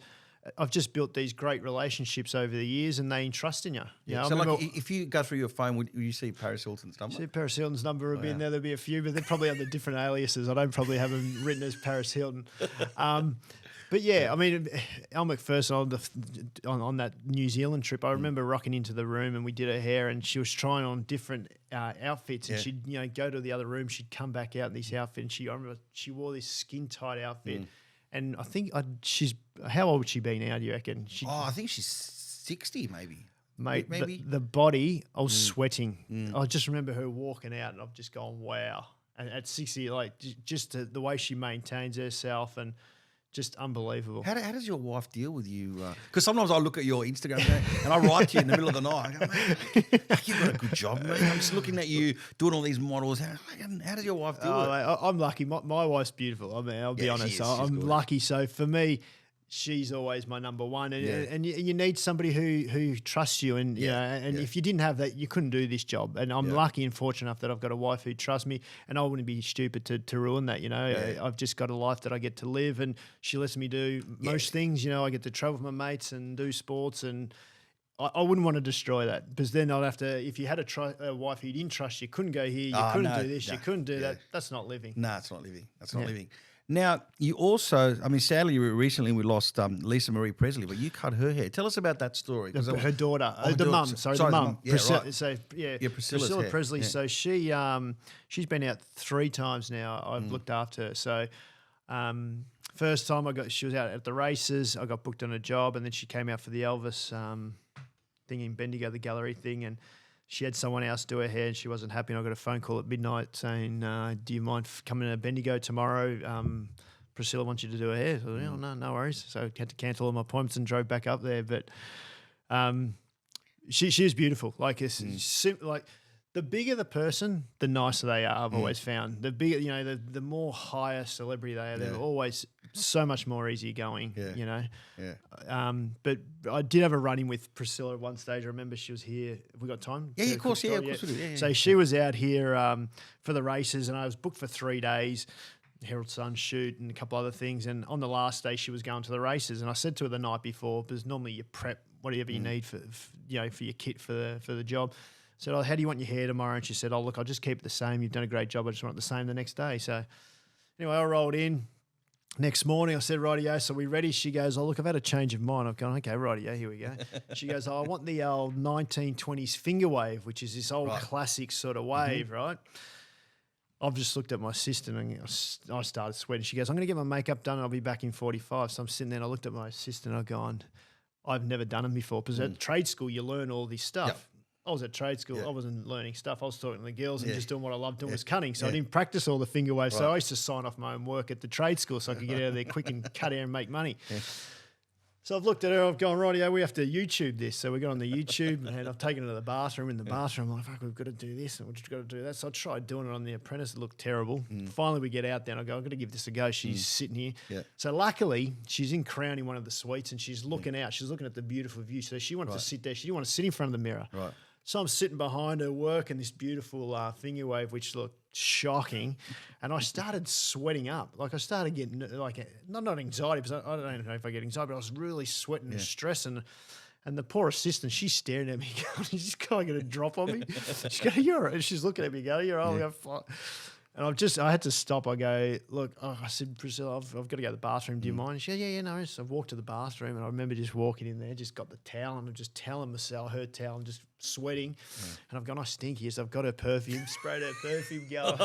I've just built these great relationships over the years, and they entrust in you. Yeah. So, like, if you go through your phone, would you see Paris Hilton's number? See Paris Hilton's number would be in there. There'll be a few, but they're probably under different aliases. I don't probably have them written as Paris Hilton. But yeah, I mean, Elle McPherson on that New Zealand trip, I remember rocking into the room and we did her hair, and she was trying on different outfits, and she'd go to the other room, she'd come back out in this outfit, and I remember she wore this skin tight outfit, and I think she's how old would she be now? Do you reckon? I think she's 60, maybe. Mate, maybe the body, I was sweating. I just remember her walking out, and I've just gone, wow. And at 60, like just the way she maintains herself and. Just unbelievable. How does your wife deal with you? Because sometimes I look at your Instagram and I write to you in the middle of the night. I go, mate, you've got a good job, mate. I'm just looking at you doing all these models. How does your wife deal with it? Mate, I'm lucky. My wife's beautiful. I mean, I'll be honest. I'm lucky. So for me, she's always my number one, and you need somebody who trusts you, and if you didn't have that, you couldn't do this job. And I'm lucky and fortunate enough that I've got a wife who trusts me, and I wouldn't be stupid to ruin that. You know, I've just got a life that I get to live, and she lets me do most things. You know, I get to travel with my mates and do sports, and I wouldn't want to destroy that, because then I'd have to. If you had a wife who didn't trust you, couldn't go here, you couldn't do this, you couldn't do that. That's not living. No, it's not living. That's not living. Now, you also, I mean, sadly, recently we lost Lisa Marie Presley, but you cut her hair. Tell us about that story. Her daughter, the mum, the mum. Yeah, right. So, Priscilla Presley. Yeah. So she's been out 3 times now. I've looked after her. So first time she was out at the races. I got booked on a job, and then she came out for the Elvis thing in Bendigo, the gallery thing, and she had someone else do her hair, and she wasn't happy. And I got a phone call at midnight saying, do you mind coming to Bendigo tomorrow? Priscilla wants you to do her hair. So, no worries. So I had to cancel all my appointments and drove back up there. But she is beautiful. Like, like the bigger the person, the nicer they are, I've always found. The bigger, the more higher celebrity they are, they're always so much more easygoing, Yeah. you know. Yeah. But I did have a run-in with Priscilla at one stage. I remember she was here. Have we got time? Yeah, to of course, quick yeah, story? of course we do. Yeah, So yeah, she was out here for the races, and I was booked for 3 days. Herald Sun shoot and a couple other things. And on the last day, she was going to the races. And I said to her the night before, because normally you prep whatever you need for your kit for the job. I said, "Oh, how do you want your hair tomorrow?" And she said, "Oh, look, I'll just keep it the same. You've done a great job. I just want it the same the next day." So anyway, I rolled in. Next morning, I said, "Rightio, so we ready?" She goes, "Oh, look, I've had a change of mind." I've gone, "Okay, rightio, here we go." She goes, "Oh, I want the old 1920s finger wave, which is this old classic sort of wave, right?" I've just looked at my assistant and I started sweating. She goes, "I'm going to get my makeup done and I'll be back in 45. So I'm sitting there and I looked at my assistant and I've gone, I've never done them before, because at trade school you learn all this stuff. Yep. I was at trade school. Yeah. I wasn't learning stuff. I was talking to the girls and Yeah. just doing what I loved doing Yeah. was cutting. So I Yeah. didn't practice all the finger waves. So Right. I used to sign off my own work at the trade school so I could get out of there quick and cut hair and make money. Yeah. So I've looked at her, I've gone, "Rightio, we have to YouTube this." So we got on the YouTube and I've taken her to the bathroom. In the bathroom, I'm like, "Fuck, we've got to do this and we've just got to do that." So I tried doing it on The Apprentice. It looked terrible. Finally, we get out there and I go, "I've got to give this a go." She's sitting here. Yeah. So luckily, she's in Crown in one of the suites and she's looking out. She's looking at the beautiful view. So she wanted to sit there. She didn't want to sit in front of the mirror. Right. So I'm sitting behind her working this beautiful finger wave, which looked shocking. And I started sweating up. Like I started getting not anxiety, because I don't know if I get anxiety, but I was really sweating and stressing. And the poor assistant, she's staring at me going, "Is this guy going to drop on me?" She's going, "You're all right." And she's looking at me going, "You're all right." And I had to stop. I go, "Look," I said, "Priscilla, I've got to go to the bathroom. Do you mind?" She goes, "Yeah, no worries." So I walked to the bathroom and I remember just walking in there, just got the towel and I'm just toweling myself, her towel, and just sweating. And I've gone, "I stink here." So I've got her perfume, sprayed her perfume, going.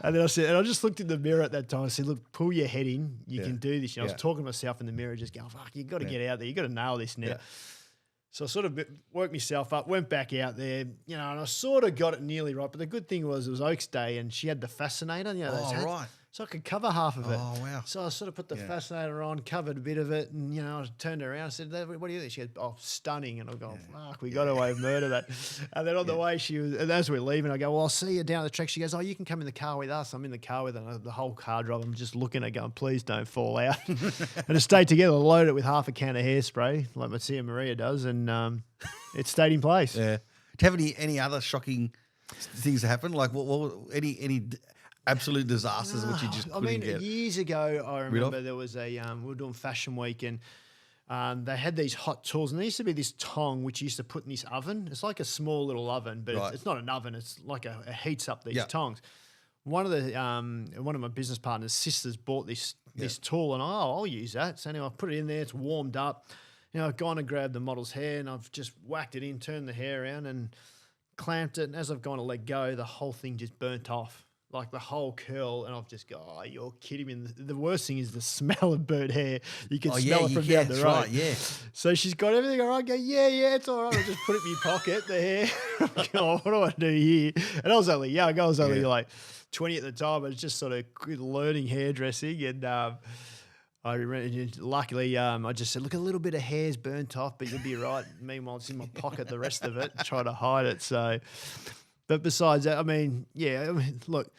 And then I said, and I just looked in the mirror at that time. I said, "Look, pull your head in. You can do this." I was talking to myself in the mirror, just going, "Fuck, you got to get out there. You got to nail this now." Yeah. So I sort of worked myself up, went back out there, and I sort of got it nearly right. But the good thing was it was Oaks Day and she had the fascinator, those hats, right. so I could cover half of it. Oh, wow. So I sort of put the fascinator on, covered a bit of it, and, I turned around and said, "What do you think?" She goes, "Oh, stunning." And I've gone, "Fuck, we got away with murder that." And then on the way, and as we're leaving, I go, "Well, I'll see you down at the track." She goes, "Oh, you can come in the car with us." I'm in the car with her, and the whole car drive, I'm just looking at her going, "Please don't fall out." And it stayed together, loaded it with half a can of hairspray, like my Tia Maria does, and it stayed in place. Yeah. Do you have any other shocking things that happen? Like what any absolute disasters which you just couldn't get? Years ago, I remember there was we were doing Fashion Week and they had these hot tools, and there used to be this tong which you used to put in this oven. It's like a small little oven, but it's not an oven. It's like it heats up these tongs. One of my business partner's sisters bought this tool, and I'll use that. So anyway, I put it in there. It's warmed up. I've gone and grabbed the model's hair, and I've just whacked it in, turned the hair around, and clamped it. And as I've gone to let go, the whole thing just burnt off. Like the whole curl, and I've just gone, "Oh, you're kidding me." And the worst thing is the smell of burnt hair. You can smell it from down the road. Right, yeah. So she's got everything all right. I go, yeah, it's all right. I just put it in my pocket, the hair. I go, "Oh, what do I do here?" And I was only young. I was only like 20 at the time. I was just sort of learning hairdressing. And I remember, luckily, I just said, "Look, a little bit of hair's burnt off, but you'll be right." Meanwhile, it's in my pocket, the rest of it, try to hide it. So... But besides that, look,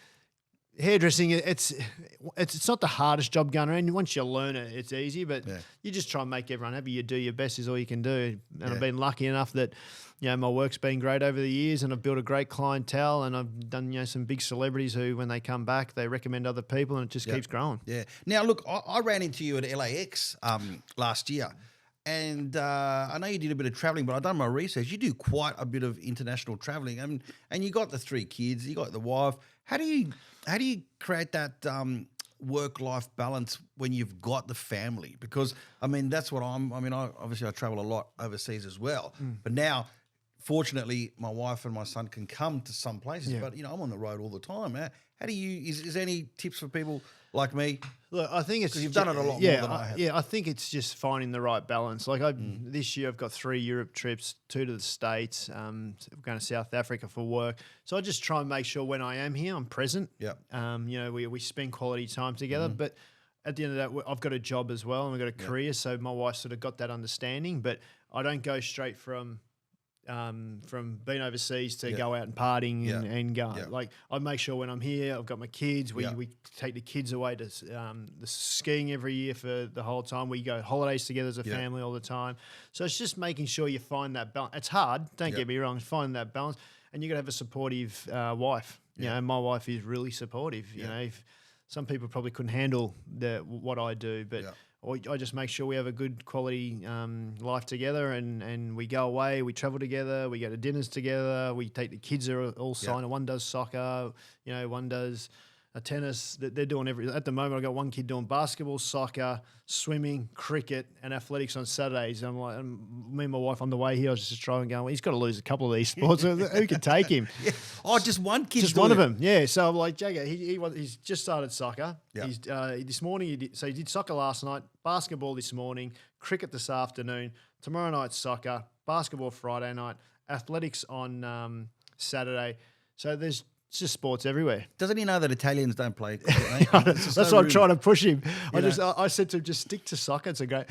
hairdressing, it's not the hardest job going around. Once you learn it, it's easy, but you just try and make everyone happy. You do your best is all you can do. And I've been lucky enough that, my work's been great over the years, and I've built a great clientele, and I've done, some big celebrities who, when they come back, they recommend other people, and it just keeps growing. Yeah. Now, look, I ran into you at LAX last year. And I know you did a bit of traveling, but I've done my research. You do quite a bit of international traveling, and you got the 3 kids, you got the wife. How do you create that work-life balance when you've got the family? Because that's what I obviously I travel a lot overseas as well, but now, fortunately, my wife and my son can come to some places. But I'm on the road all the time. How do you? Is there any tips for people like me? Look, I think it's... Because you've done it a lot more than I have. Yeah, I think it's just finding the right balance. Like this year I've got 3 Europe trips, 2 to the States, I'm going to South Africa for work. So I just try and make sure when I am here, I'm present. Yeah. We spend quality time together. But at the end of that, I've got a job as well, and I've got a career. So my wife sort of got that understanding. But I don't go straight from from being overseas to go out and partying and go. Yeah. Like I make sure when I'm here, I've got my kids. We take the kids away to the skiing every year for the whole time. We go holidays together as a family all the time. So it's just making sure you find that balance. It's hard. Don't get me wrong. Find that balance, and you got to have a supportive wife. You know, my wife is really supportive. You know, if some people probably couldn't handle what I do, but. I just make sure we have a good quality life together, and we go away, we travel together, we go to dinners together, we take the kids are all signed. One does soccer, you know, one does tennis. They're doing at the moment. I've got one kid doing basketball, soccer, swimming, cricket, and athletics on Saturdays. And I'm like, me and my wife on the way here, I was just trying going, well, he's got to lose a couple of these sports. Who can take him? Oh, just one kid. Just one of them. Yeah. So I'm like, Jagger, he's just started soccer. Yeah. He's this morning. He did soccer last night, basketball this morning, cricket this afternoon. Tomorrow night soccer, basketball Friday night, athletics on Saturday. So there's just sports everywhere. Doesn't he know that Italians don't play cricket, mate? That's why I'm trying to push him. I said to him, just stick to soccer. It's a great.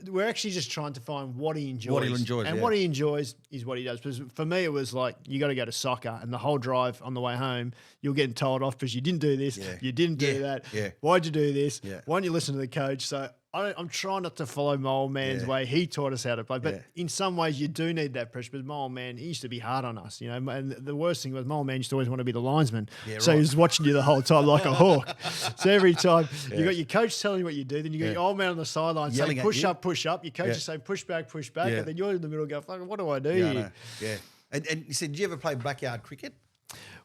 We're actually just trying to find what he enjoys. What he enjoys, and what he enjoys is what he does. Because for me, it was like you got to go to soccer, and the whole drive on the way home, you're getting told off because you didn't do this, you didn't do that. Yeah. Why'd you do this? Yeah. Why don't you listen to the coach? So I'm trying not to follow my old man's way. He taught us how to play. But in some ways, you do need that pressure. Because my old man, he used to be hard on us, you know. And the worst thing was my old man used to always want to be the linesman. Yeah, so he was watching you the whole time like a hawk. So every time you got your coach telling you what you do, then you got your old man on the sideline saying, push up, push up. Your coach is saying, push back. Yeah. And then you're in the middle going, fuck, what do I do here? Yeah. And you said, did you ever play backyard cricket?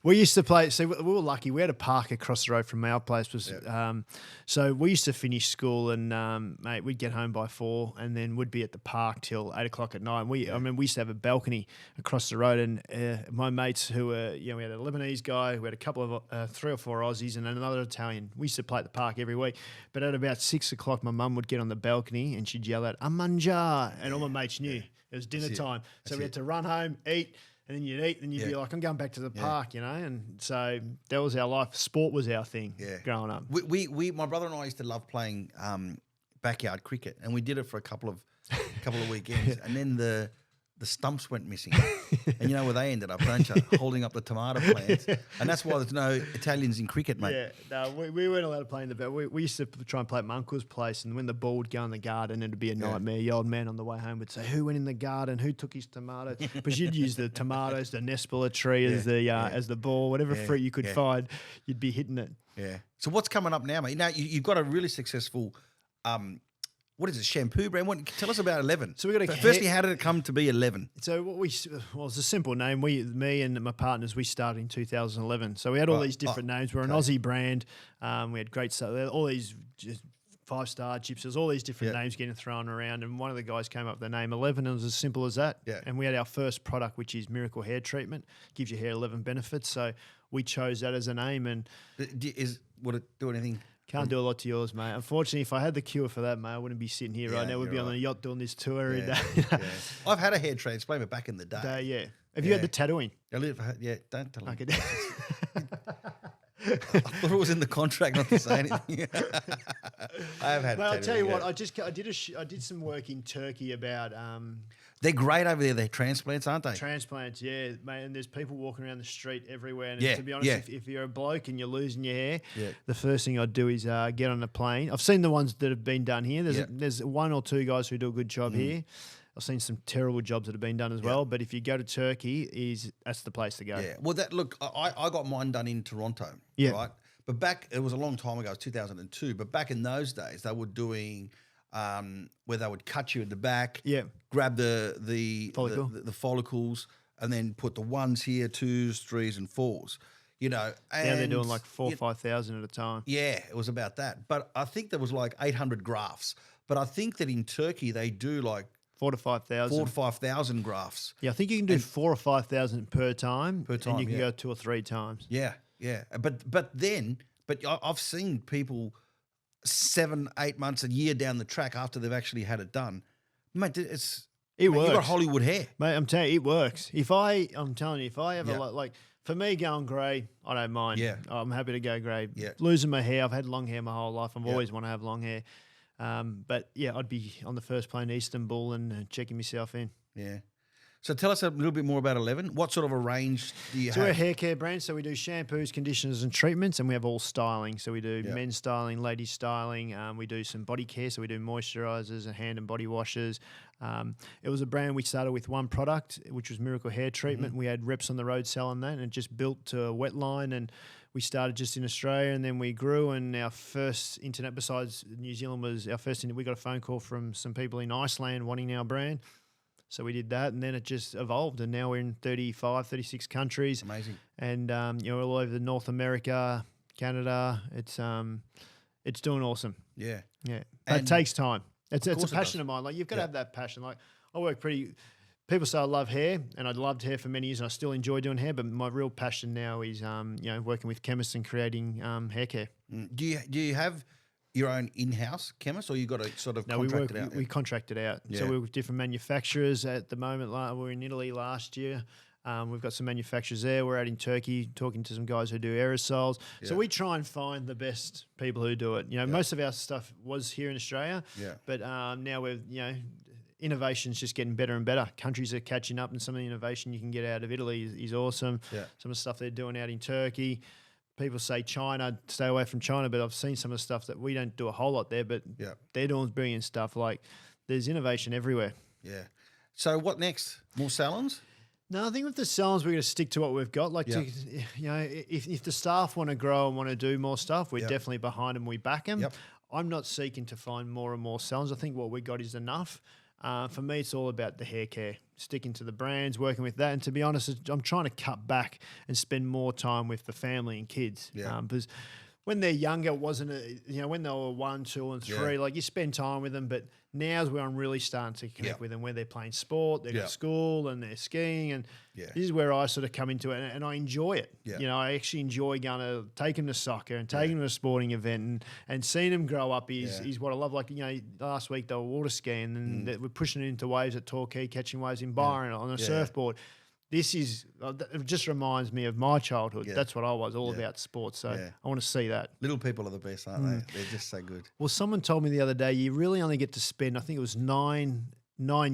We used to play. So we were lucky. We had a park across the road from our place. So we used to finish school and mate, we'd get home by 4, and then we'd be at the park till 8 o'clock at night. I mean, we used to have a balcony across the road, and my mates who were, you know, we had a Lebanese guy, we had a couple of 3 or 4 Aussies, and another Italian. We used to play at the park every week. But at about 6 o'clock, my mum would get on the balcony and she'd yell out, "Amanja," and all my mates knew it was dinner time. So we had to run home, eat. And then you'd eat, and you'd be like, I'm going back to the park, you know? And so that was our life. Sport was our thing growing up. My brother and I used to love playing backyard cricket, and we did it for a couple of weekends. And then the stumps went missing. And you know where they ended up, don't you? Holding up the tomato plants. And that's why there's no Italians in cricket, mate. Yeah, no, we weren't allowed to play in the ball. We used to try and play at my uncle's place, and when the ball would go in the garden, it'd be a nightmare. The old man on the way home would say, who went in the garden? Who took his tomatoes? Because you'd use the tomatoes, the Nespula tree as the ball, whatever fruit you could find, you'd be hitting it. Yeah. So what's coming up now, mate? Now, you've got a really successful what is it, shampoo brand? Tell us about 11. So we got firstly, how did it come to be 11? So it's a simple name. Me and my partners, we started in 2011. So we had all these different names. We're an Aussie brand. We had great stuff. All these just 5-star chips. There's all these different names getting thrown around. And one of the guys came up with the name 11, and it was as simple as that. Yeah. And we had our first product, which is Miracle Hair Treatment. Gives your hair 11 benefits. So we chose that as a name. And would it do anything? Can't do a lot to yours, mate. Unfortunately, if I had the cure for that, mate, I wouldn't be sitting here right now. We'd be on a yacht doing this tour every day. I've had a hair transplant, but back in the day. Have you had the tattooing? Don't tell them. Okay. I thought it was in the contract not to say anything. I have had. Mate, I'll tell you what. I did some work in Turkey about. They're great over there. They're transplants, aren't they? Transplants, yeah, mate. And there's people walking around the street everywhere. And to be honest, if you're a bloke and you're losing your hair, the first thing I'd do is get on a plane. I've seen the ones that have been done here. There's 1 or 2 guys who do a good job here. I've seen some terrible jobs that have been done as well. But if you go to Turkey, that's the place to go. Yeah. Well, I got mine done in Toronto. Yeah. Right. But it was a long time ago. It was 2002. But back in those days, they were doing where they would cut you at the back. Yeah. Grab the follicles, and then put the 1s here, 2s, 3s, and 4s. You know, and now they're doing like 4,000 or 5,000 at a time. Yeah, it was about that. But I think there was like 800 grafts. But I think that in Turkey they do like 4,000 to 5,000. 4,000 to 5,000 grafts. Yeah, I think you can do 4,000 or 5,000 per time. Per time, and you can go 2 or 3 times. Yeah, yeah. But I've seen people 7, 8 months, a year down the track after they've actually had it done. Mate, it works. You've got Hollywood hair. Mate, I'm telling you, it works. I'm telling you, if I ever like for me going grey, I don't mind. Yeah. I'm happy to go grey. Yeah. Losing my hair, I've had long hair my whole life. I've always want to have long hair. But yeah, I'd be on the first plane to Istanbul and checking myself in. Yeah. So tell us a little bit more about 11. What sort of a range do you So have? we're a hair care brand, so we do shampoos, conditioners, and treatments, and we have all styling. So we do men's styling, ladies styling. We do some body care, so we do moisturizers and hand and body washes. It was a brand we started with one product, which was Miracle Hair Treatment. We had reps on the road selling that, and it just built to a wet line. And we started just in Australia, and then we grew. And our first internet, besides New Zealand, was our first. We got a phone call from some people in Iceland wanting our brand. So we did that, and then it just evolved, and now we're in 35, 36 countries. Amazing. And all over North America, Canada. It's doing awesome. Yeah. Yeah, but it takes time. It's a course it passion does. of mine. Like, you've got to have that passion. Like, I work pretty. People say I love hair, and I loved hair for many years, and I still enjoy doing hair. But my real passion now is working with chemists and creating hair care. Do you have your own in-house chemist, or you got to sort of contract it out? We contract it out. So we're with different manufacturers at the moment. We're in Italy last year. We've got some manufacturers there. We're out in Turkey talking to some guys who do aerosols. Yeah. So we try and find the best people who do it. Most of our stuff was here in Australia, but now we're, innovation's just getting better and better. Countries are catching up, and some of the innovation you can get out of Italy is awesome. Yeah. Some of the stuff they're doing out in Turkey. People say China, stay away from China, but I've seen some of the stuff that we don't do a whole lot there, but they're doing brilliant stuff. Like, there's innovation everywhere. Yeah. So what next? More salons? No, I think with the salons, we're going to stick to what we've got. Like, if the staff want to grow and want to do more stuff, we're definitely behind them. We back them. Yep. I'm not seeking to find more and more salons. I think what we got is enough. For me, it's all about the hair care, sticking to the brands, working with that. And to be honest, I'm trying to cut back and spend more time with the family and kids. Because when they're younger, it wasn't, when they were 1, 2, and 3, like, you spend time with them. But now's where I'm really starting to connect with them, where they're playing sport, they're at school, and they're skiing. And this is where I sort of come into it, and I enjoy it. I actually enjoy taking them to soccer and taking them to a sporting event, and seeing them grow up is what I love. Like, last week they were water skiing, and we're pushing it into waves at Torquay, catching waves in Byron on a surfboard. This is it just reminds me of my childhood. That's what I was, all about sports. So I want to see that. Little people are the best, aren't they? They're just so good. Well, someone told me the other day, you really only get to spend, I think it was 9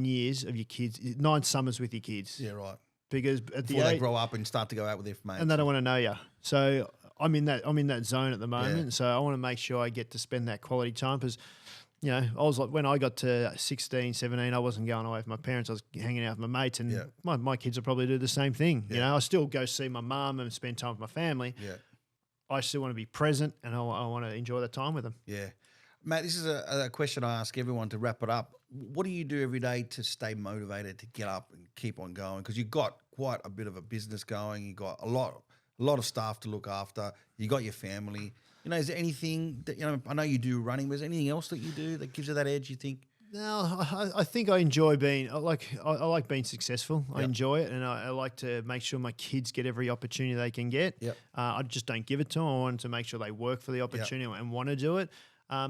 years of your kids, 9 summers with your kids. Yeah, right. Because before they grow up and start to go out with their mates, and they don't want to know you. So I'm in that zone at the moment. So I want to make sure I get to spend that quality time, because I was like, when I got to 16, 17, I wasn't going away with my parents. I was hanging out with my mates, and my kids will probably do the same thing. I still go see my mum and spend time with my family. I still want to be present, and I want to enjoy that time with them. Yeah. Matt, this is a question I ask everyone to wrap it up. What do you do every day to stay motivated, to get up and keep on going? Because you've got quite a bit of a business going. You've got a lot of staff to look after. You got your family. Is there anything that, I know you do running, but is there anything else that you do that gives you that edge, you think? No, I think I enjoy being, I like being successful. I enjoy it, and I like to make sure my kids get every opportunity they can get. I just don't give it to them. I want to make sure they work for the opportunity and want to do it.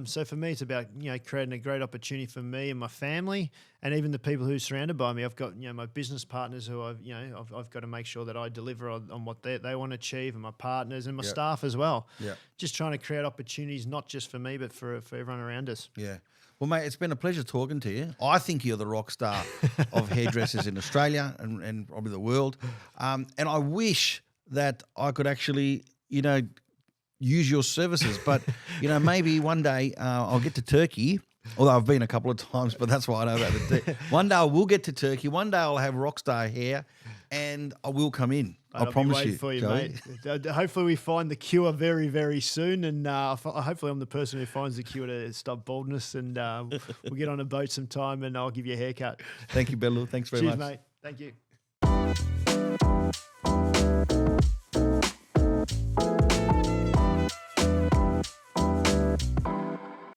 So for me, it's about, creating a great opportunity for me and my family, and even the people who are surrounded by me. I've got, my business partners who I've got to make sure that I deliver on what they want to achieve, and my partners and my staff as well. Just trying to create opportunities, not just for me, but for everyone around us. Well, mate, it's been a pleasure talking to you. I think you're the rock star of hairdressers in Australia and probably the world. And I wish that I could actually, use your services, but maybe one day I'll get to Turkey. Although I've been a couple of times, but that's why I know about the one day I will get to Turkey. One day I'll have rockstar hair, and I will come in. I promise you. For you, mate. Hopefully we find the cure very, very soon, and hopefully I'm the person who finds the cure to stop baldness, and we'll get on a boat sometime, and I'll give you a haircut. Thank you, Bellu. Thanks very much. Cheers, mate. Thank you.